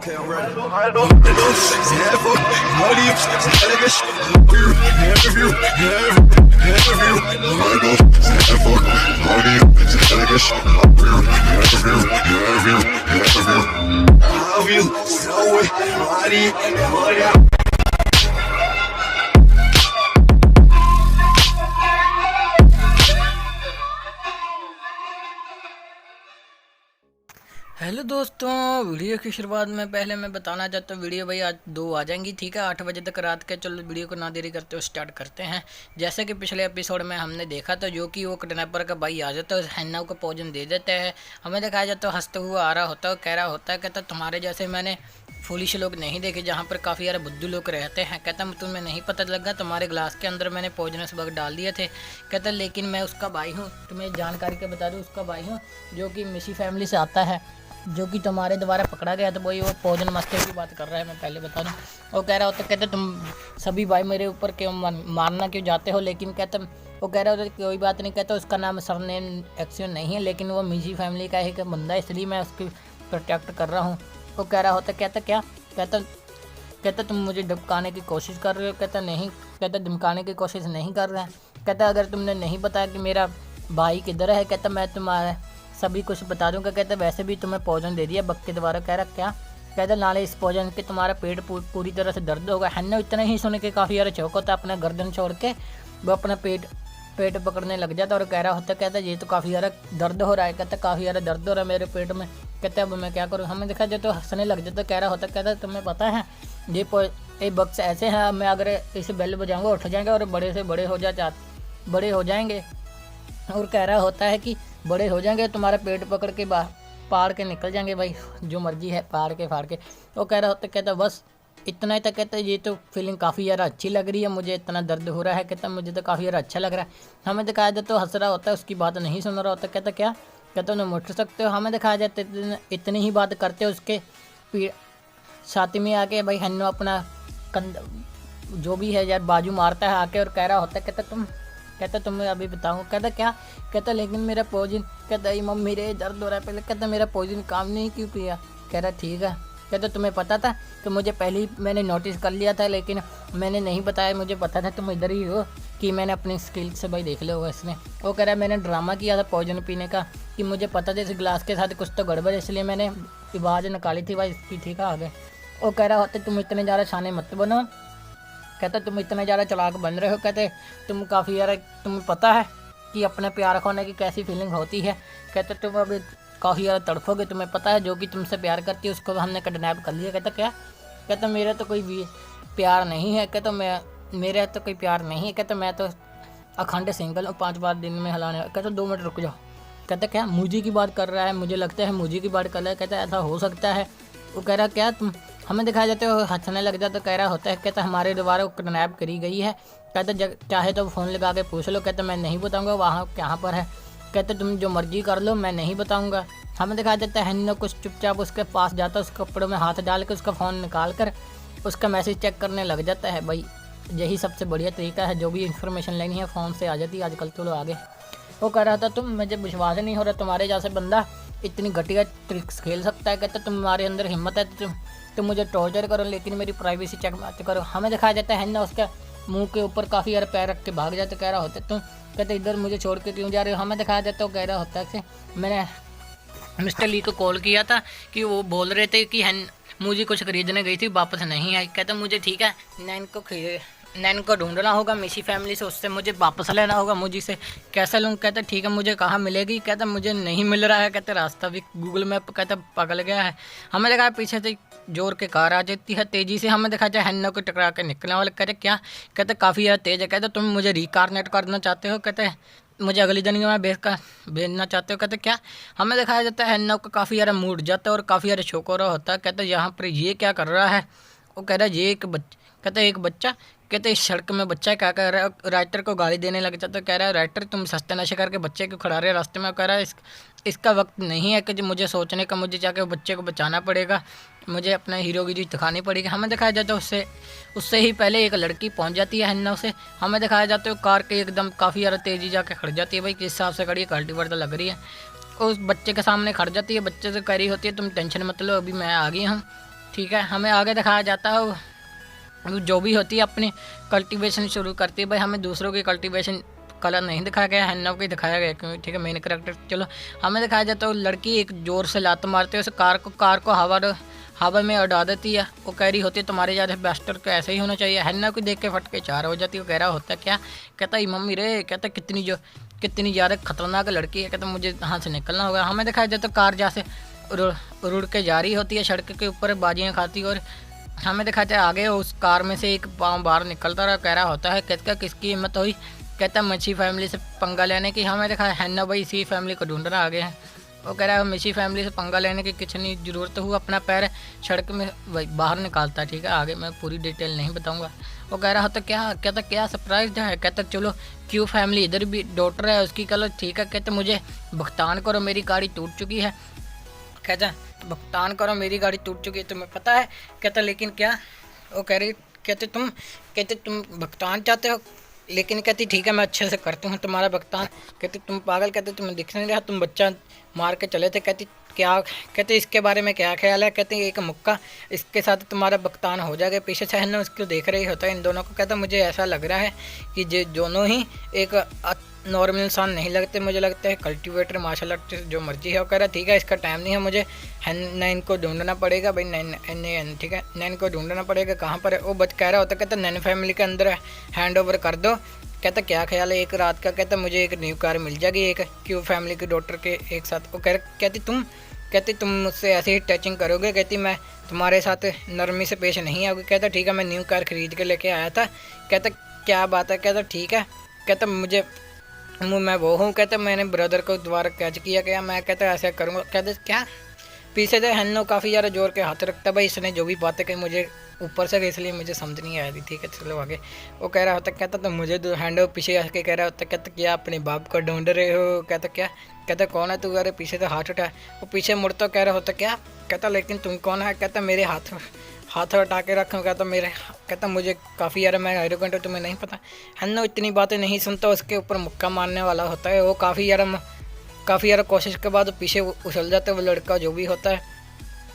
Okay, I'm ready. Hello दोस्तों, video की शुरुआत में पहले मैं बताना चाहता हूँ वीडियो भाई आज 2 आ जाएंगी, ठीक है, 8 बजे तक रात के। चलो वीडियो को ना देरी करते हुए स्टार्ट करते हैं। जैसे कि पिछले एपिसोड में हमने देखा था, जो कि वो किडनैपर का भाई आ जाता है, हैन्ना को पॉइजन दे देता है। हमें दिखाया जाता है हंसते हुए आ रहा होता है, कह रहा होता है, कहता तुम्हारे जैसे मैंने फुलिश लोग नहीं देखे जहाँ पर काफ़ी सारे बुद्धू लोग रहते हैं। कहता तुम्हें नहीं पता लगा, तुम्हारे ग्लास के अंदर मैंने पॉइजनस बग डाल दिए थे। कहता लेकिन मैं उसका भाई हूँ, तुम्हें जानकारी के बता दूँ, उसका भाई हूँ जो कि मिशी फैमिली से आता है, जो कि तुम्हारे द्वारा पकड़ा गया। तो वही वो पॉइजन मास्टर की बात कर रहा है, मैं पहले बता दूं। वो कह रहा होता, कहते तुम सभी भाई मेरे ऊपर क्यों मारना क्यों जाते हो, लेकिन कहता वो कह रहा होता कोई बात नहीं, कहता उसका नाम सरनेम एक्शन नहीं है, लेकिन वो मिशी फैमिली का एक बंदा है, इसलिए मैं उसकी प्रोटेक्ट कर रहा हूँ। वो कह रहा होता, कहता क्या, कहता तुम मुझे धमकाने की कोशिश कर रहे हो। कहता नहीं, कहता धमकाने की कोशिश नहीं कर रहा है। कहता अगर तुमने नहीं बताया कि मेरा भाई किधर है, कहता मैं तुम्हारे सभी कुछ बता दूंगा। कहते वैसे भी तुम्हें पॉइजन दे दिया बग के द्वारा। कह रहा क्या, कहते नाले इस पॉइजन के तुम्हारा पेट पूरी तरह से दर्द होगा। हैन्ना इतना ही सुन के काफ़ी ज़्यादा चौंक होता है, अपना गर्दन छोड़ के वो अपना पेट पकड़ने लग जाता और कह रहा होता, कहता ये तो काफ़ी ज़्यादा दर्द हो रहा है। कहता काफ़ी ज़्यादा दर्द हो रहा है मेरे पेट में। कहते अब मैं क्या करूँ। हमें देखा जाए तो हंसने लग जाता, कह रहा होता, कहता तुम्हें पता है ये बग्स ऐसे हैं, मैं अगर इसे बेल बजाऊँगा उठ जाएंगे और बड़े से बड़े हो जाएंगे। और कह रहा होता है कि बड़े हो जाएंगे, तुम्हारा पेट पकड़ के पाड़ के निकल जाएंगे भाई, जो मर्जी है पाड़ के फाड़ के। वो कह रहा होता, कहता बस इतना ही तक। कहता ये तो फीलिंग काफ़ी ज़्यादा अच्छी लग रही है, मुझे इतना दर्द हो रहा है। कहता मुझे तो काफ़ी ज़्यादा अच्छा लग रहा है। हमें दिखाया जाता तो हंस रहा होता है, उसकी बात नहीं सुन रहा होता। कहता क्या, कहता उन्हें उठ सकते हो। हमें दिखाया जाता इतनी ही बात करते हो, उसके छाती में आके भाई हन्नो अपना जो भी है यार बाजू मारता है आके और कह रहा होता है, कहता तुम्हें अभी बताऊँ। कहता क्या, कहता लेकिन मेरा पॉइजन, कहता मम्मी मेरे दर्द हो रहा है पहले। कहता मेरा पॉइजन काम नहीं क्यों किया। कह रहा ठीक है। कहता तुम्हें पता था कि मुझे पहले ही मैंने नोटिस कर लिया था, लेकिन मैंने नहीं बताया, मुझे पता था तुम इधर ही हो, कि मैंने अपनी स्किल से भाई देख लिया होगा इसने। वो कह रहा है मैंने ड्रामा किया था पॉइजन पीने का, कि मुझे पता था इस गिलास के साथ कुछ तो गड़बड़ है, इसलिए मैंने आवाज़ निकाली थी भाई इसकी, ठीक है आगे। वो कह रहा होता तुम इतने ज़्यादा छाने मत बनो। कहता तुम इतने ज़्यादा चालाक बन रहे हो। कहते तुम काफ़ी ज़्यादा, तुम्हें पता है कि अपने प्यार खोने की कैसी फीलिंग होती है। कहते तुम अभी काफ़ी ज़्यादा तड़फोगे, तुम्हें पता है जो कि तुमसे प्यार करती है उसको हमने किडनैप कर लिया। कहता क्या, कहता मेरा तो कोई भी प्यार नहीं है। कहता मेरा तो कोई प्यार नहीं है। कहता मैं तो अखंड सिंगल हूँ, 5 बार दिन में हिलाने। कहता 2 मिनट रुक जाओ। कहता क्या, मुझे की बात कर रहा है, मुझे लगता है मुझे की बात कर रहा है। कहता ऐसा हो सकता है। वो कह रहा क्या तुम, हमें दिखाया जाता है हंसने लग जाता, तो कह रहा होता है, कहता हमारे द्वारा किडनैप करी गई है। कहता चाहे तो फ़ोन लगा के पूछ लो। कहता मैं नहीं बताऊंगा वहाँ कहाँ पर है। कहते तुम जो मर्जी कर लो, मैं नहीं बताऊंगा। हमें दिखाया जाता है हन्नो कुछ चुपचाप उसके पास जाता है, उसके कपड़ों में हाथ डाल के उसका फ़ोन निकाल कर उसका मैसेज चेक करने लग जाता है। भाई यही सबसे बढ़िया तरीका है, जो भी इन्फॉर्मेशन लेनी है फ़ोन से आ जाती है आजकल तो लोग आगे। वो कह रहा था तुम, मुझे विश्वास नहीं हो रहा तुम्हारे जैसे बंदा इतनी घटिया ट्रिक्स खेल सकता है। कहता तुम्हारे अंदर हिम्मत है तो तुम मुझे टॉर्चर करो, लेकिन मेरी प्राइवेसी चेक मत करो। हमें दिखाया जाता है हन्ना उसके मुंह के ऊपर काफ़ी सारे पैर रख के भाग जाते। कह रहा होता तुम, कहते इधर मुझे छोड़ के क्यों जा रहे हो। हमें दिखाया जाता है कह रहा होता है कि मैंने मिस्टर ली को कॉल किया था कि वो बोल रहे थे कि मुझे कुछ खरीदने गई थी, वापस नहीं आई। कहता मुझे ठीक है, नैन को ढूंढना होगा मिशी फैमिली से, उससे मुझे वापस लेना होगा, मुझे से कैसे लूँ। कहता ठीक है, मुझे कहाँ मिलेगी। कहता मुझे नहीं मिल रहा है। कहते रास्ता भी गूगल मैप कहता पकड़ गया है। हमें देखा पीछे से जोर के कार आ जाती है तेज़ी से। हमें देखा जाए हन्नो को टकरा के निकलने वाले। कहते क्या, कहते काफ़ी ज़्यादा तेज़ है। कहते तुम मुझे रिकारनेट करना चाहते हो। कहते मुझे अगली दुनिया में भेजना चाहते हो। कहते क्या, हमें दिखाया जाता है हन्नो को काफ़ी ज़्यादा मूड जाता है और काफ़ी ज़्यादा शौक हो रहा होता है। कहते यहाँ पर ये क्या कर रहा है। वो कह रहा है ये एक बच्चा, कहते इस सड़क में बच्चा क्या कर रहा है। राइटर को गाली देने लग जाता है। कह रहा है राइटर तुम सस्ते नशे करके बच्चे को खड़ा रहे रास्ते में। कह रहा है इसका वक्त नहीं है कि मुझे सोचने का, मुझे जाके बच्चे को बचाना पड़ेगा, मुझे अपना हीरोगिरी दिखानी पड़ेगी। हमें दिखाया जाता है उससे ही पहले एक लड़की पहुंच जाती है हन्ना से। हमें दिखाया जाता है कार के एकदम काफ़ी ज़्यादा तेज़ी जाके खड़ जाती है। भाई किस हिसाब से खड़ी है, कल्टीवेटर लग रही है। उस बच्चे के सामने खड़ जाती है, बच्चे से कह रही होती है तुम टेंशन मत लो, अभी मैं आ गई हूँ, ठीक है। हमें आगे दिखाया जाता है वो जो भी होती है अपनी कल्टीवेशन शुरू करती है। भाई हमें दूसरों की कल्टीवेशन कलर नहीं दिखाया गया, हैन्ना को ही दिखाया गया क्योंकि ठीक है मेन करेक्टर। चलो हमें दिखाया जाता है वो लड़की एक ज़ोर से लात मारते है उस कार को हवा में उड़ा देती है। वो कह रही होती है तुम्हारे ज़्यादा बैस्टर को ऐसे ही होना चाहिए। हैन्ना को देख के फट के चार हो जाती है। वो कह रहा होता है क्या, कहता है मम्मी रे, कहता कितनी ज़्यादा खतरनाक लड़की है, कहता मुझे यहाँ से निकलना होगा। हमें दिखाया जाता है कार जैसे उड़ के जा रही होती है सड़क के ऊपर बाजियाँ खाती। और हमें दिखाते हैं आगे उस कार में से एक पाँव बाहर निकलता रहा। कह रहा होता है कहता किसकी हिम्मत हुई, कहता मच्छी फैमिली से पंगा लेने की। हमें देखा हैन्ना भाई इसी फैमिली को ढूंढना आगे है। वो कह रहा है मच्छी फैमिली से पंगा लेने की कुछ नहीं ज़रूरत हुआ, अपना पैर सड़क में बाहर निकालता है। ठीक है, आगे मैं पूरी डिटेल नहीं बताऊंगा। वो कह रहा होता क्या, कहता क्या सरप्राइज है, कहता चलो क्यू फैमिली इधर भी डॉटर है उसकी, कलो ठीक है। कहते मुझे भुगतान करो, मेरी गाड़ी टूट चुकी है। कहता भुगतान करो, मेरी गाड़ी टूट चुकी है, तुम्हें पता है। कहता लेकिन क्या, वो कह रही कहते तुम भुगतान चाहते हो, लेकिन कहती ठीक है मैं अच्छे से करती हूँ तुम्हारा भुगतान। कहती तुम पागल, कहते तुम्हें दिख नहीं रहा, तुम बच्चा मार के चले थे। कहती क्या, कहते इसके बारे में क्या ख्याल है, कहते एक मुक्का इसके साथ तुम्हारा भुगतान हो जाएगा। पीछे से है उसको देख रही होता है इन दोनों को। कहता मुझे ऐसा लग रहा है कि ये दोनों ही एक नॉर्मल इंसान नहीं लगते, मुझे लगता है कल्टीवेटर मार्शल आर्टिस्ट जो मर्जी है। वो कह रहा ठीक है इसका टाइम नहीं है, मुझे नैन को ढूंढना पड़ेगा भाई। नैन ठीक है, नैन को ढूंढना पड़ेगा, कहाँ पर है वो बच। कह रहा होता कहता नैन फैमिली के अंदर हैंड ओवर कर दो। कहता क्या ख्याल है एक रात का, कहता मुझे एक न्यू कार मिल जाएगी एक क्यू फैमिली के डॉटर के एक साथ। वो कहती तुम मुझसे ऐसे ही टचिंग करोगे, कहती मैं तुम्हारे साथ नरमी से पेश नहीं आऊँगी। कहता ठीक है मैं न्यू कार खरीद के लेके आया था। कहता क्या बात है, कहता ठीक है। कहता मैं वो हूँ, कहता मैंने ब्रदर को दोबारा कैच किया गया, मैं कहता ऐसा करूँगा। कहते क्या, पीछे से हन्नो काफ़ी ज़्यादा जोर के हाथ रखता भाई इसने जो भी बातें कही मुझे ऊपर से, इसलिए मुझे समझ नहीं आया थी। ठीक है चलो आगे। वो कह रहा होता कहता तो मुझे तो हैंडो पीछे आके कह रहा होता कहता क्या अपने बाप को ढूंढ रहे हो। कहता क्या, कहता कौन है तू, अरे पीछे से हाथ उठा। वो पीछे मुड़ तो कह रहा होता क्या, कहता लेकिन तुम कौन है। कहता मेरे हाथ हटा के रखो। कहता मुझे काफ़ी यार मैं एरोगेंट हूँ, तुम्हें नहीं पता। हन्नो इतनी बातें नहीं सुनता, उसके ऊपर मुक्का मारने वाला होता है। वो काफ़ी यार कोशिश के बाद पीछे उछल जाता है वो लड़का जो भी होता है।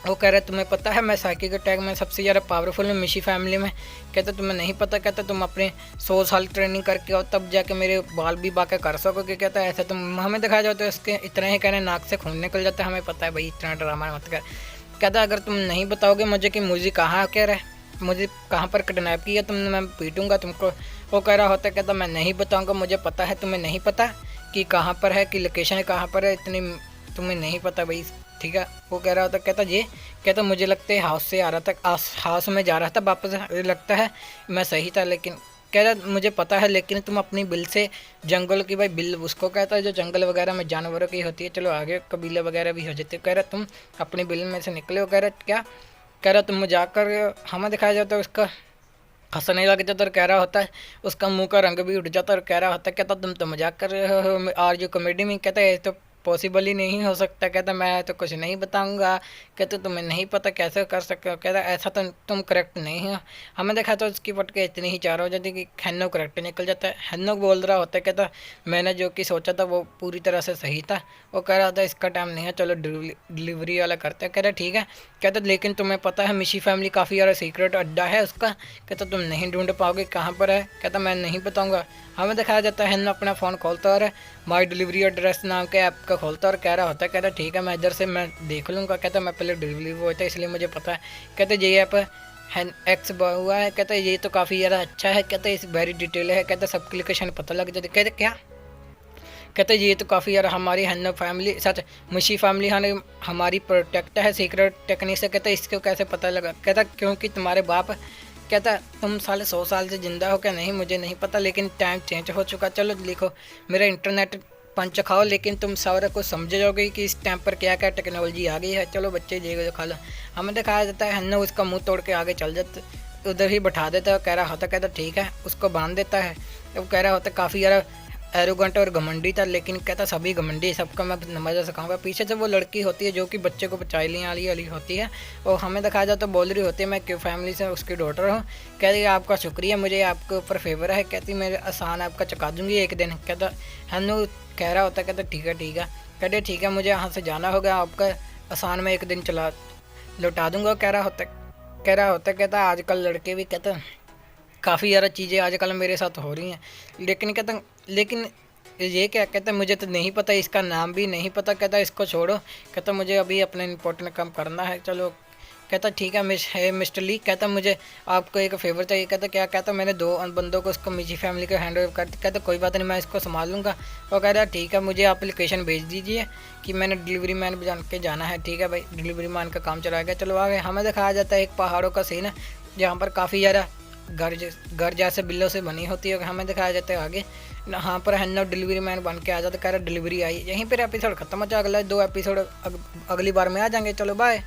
वो कह रहा है तुम्हें पता है मैं साइकिक अटैक में सबसे ज़्यादा पावरफुल हूँ मिशी फैमिली में। कहता तुम्हें नहीं पता, कहता तुम अपने 100 साल ट्रेनिंग करके आओ तब जाके मेरे बाल भी बाके कर सकोगे। कहता ऐसा तुम हमें दिखाया जाता है इसके इतना ही कहने नाक से खून निकल जाता है। हमें पता है भाई इतना ड्रामा मत कर। कहता अगर तुम नहीं बताओगे मुझे कि मुझे कहाँ कह रहा है, मुझे कहाँ पर किडनैप किया तुमने, मैं पीटूंगा तुमको। वो कह रहा होता कहता मैं नहीं बताऊँगा, मुझे पता है तुम्हें नहीं पता कि कहाँ पर है, कि लोकेशन कहाँ पर है, इतनी तुम्हें नहीं पता भाई। ठीक है। वो कह रहा होता कहता मुझे लगता है हाउस से आ रहा था, हाउस में जा रहा था वापस, लगता है मैं सही था। लेकिन कह रहा मुझे पता है लेकिन तुम अपनी बिल से जंगल की भाई बिल उसको कहता है जो जंगल वगैरह में जानवरों की होती है, चलो आगे कबीले वगैरह भी हो जाते। कह रहा तुम अपनी बिल में से निकले हो। कह रहा क्या, कह रहा तुम मजाक कर रहे हो। हमें दिखाया जाता है उसका हंसने लग जाता और कह रहा होता है उसका मुंह का रंग भी उठ जाता और कह रहा होता कहता तुम तो मजाक कर रहे हो, आर जो कॉमेडी में। कहता है तो पॉसिबल ही नहीं हो सकता। कहता मैं तो कुछ नहीं बताऊंगा। कहते तुम्हें नहीं पता कैसे कर सकते हो। कहता ऐसा तो तुम करेक्ट नहीं हो। हमें देखा तो उसकी पटके इतनी ही चार हो जाती कि हैन्नो करेक्ट निकल जाता है। हैन्नो बोल रहा होता है कहता मैंने जो कि सोचा था वो पूरी तरह से सही था। वो कह रहा था इसका टाइम नहीं है, चलो डिलीवरी वाला करते हैं। कह रहा ठीक है। कहता लेकिन तुम्हें पता है मिशी फैमिली काफ़ी ज़्यादा सीक्रेट अड्डा है उसका। कहता तुम नहीं ढूंढ पाओगे कहाँ पर है। कहता मैं नहीं बताऊँगा। हमें दिखाया जाता है हैन्नो अपना फ़ोन खोलता और माई डिलीवरी एड्रेस नाम के ऐप का खोलता और कह रहा होता है कहता ठीक है मैं इधर से मैं देख लूँगा। कहता मैं पहले डिलीवरी होता है इसलिए मुझे पता है। कहते ये ऐप एक्स हुआ है। कहता ये तो काफ़ी ज़्यादा अच्छा है। कहता इस वेरी डिटेल है। कहता सबकी लोकेशन पता लग जाती। कहते क्या, कहते ये तो काफ़ी यार हमारी हैन्नो फैमिली सच मिशी फैमिली हमारी प्रोटेक्ट है सीक्रेट टेक्निक से। कहता इसको कैसे पता लगा। कहता क्योंकि तुम्हारे बाप, कहता तुम 100 साल से ज़िंदा हो क्या, नहीं मुझे नहीं पता लेकिन टाइम चेंज हो चुका। चलो लिखो मेरा इंटरनेट पंच खाओ लेकिन तुम सारा कुछ समझ जाओगे कि इस टाइम पर क्या क्या टेक्नोलॉजी आ गई है। चलो बच्चे जे खा लो। हमें दिखाया जाता है हैन्नो उसका मुंह तोड़ के आगे चल जाता, उधर ही बैठा देता है। कह रहा होता कहता ठीक है, उसको बांध देता है। वो कह रहा होता काफ़ी ज़्यादा एरोगेंट और घमंडी था लेकिन कहता सभी घमंडी सबका मैं नमजा सिखाऊंगा। पीछे से वो लड़की होती है जो कि बच्चे को बचाने वाली होती है। और हमें दिखाया जाता तो बोल रही होती है मैं क्यों फैमिली से उसकी डॉटर हूँ। कहती आपका शुक्रिया, मुझे आपके ऊपर फेवर है। कहती मेरे आसान आपका चुका दूँगी एक दिन। कहता हैन्नो कह रहा होता कहता ठीक है। कहते ठीक है मुझे यहाँ से जाना होगा, आपका आसान में एक दिन चला लौटा दूँगा। कह रहा होता कह रहा होता, कहता आजकल लड़के भी कहते काफ़ी ज़्यादा चीज़ें आजकल मेरे साथ हो रही हैं, लेकिन कहता लेकिन ये क्या कहता मुझे तो नहीं पता, इसका नाम भी नहीं पता, कहता इसको छोड़ो, कहता मुझे अभी अपने इंपॉर्टेंट काम करना है, चलो। कहता ठीक है मिस्टर ली, कहता मुझे आपको एक फेवर चाहिए, कहता क्या, कहता मैंने 2 बंदों को उसको मिजी फैमिली को हैंड ओवर कर, कहता कोई बात नहीं मैं इसको संभाल लूँगा। और कह रहा ठीक है मुझे आप लोकेशन भेज दीजिए कि मैंने डिलीवरी मैन जान के जाना है। ठीक है भाई, डिलीवरी मैन का काम चला गया, चलो आ गए। हमें दिखाया जाता है एक पहाड़ों का सीन है जहाँ पर काफ़ी ज़्यादा घर जैसे बिल्लों से बनी होती है। हमें दिखाया जाता है आगे यहाँ पर है डिलीवरी मैन बन के आ जाता, कह रहा डिलीवरी आई। यहीं पर एपिसोड खत्म हो जाए, अगला 2 एपिसोड अगली बार में आ जाएंगे। चलो बाय।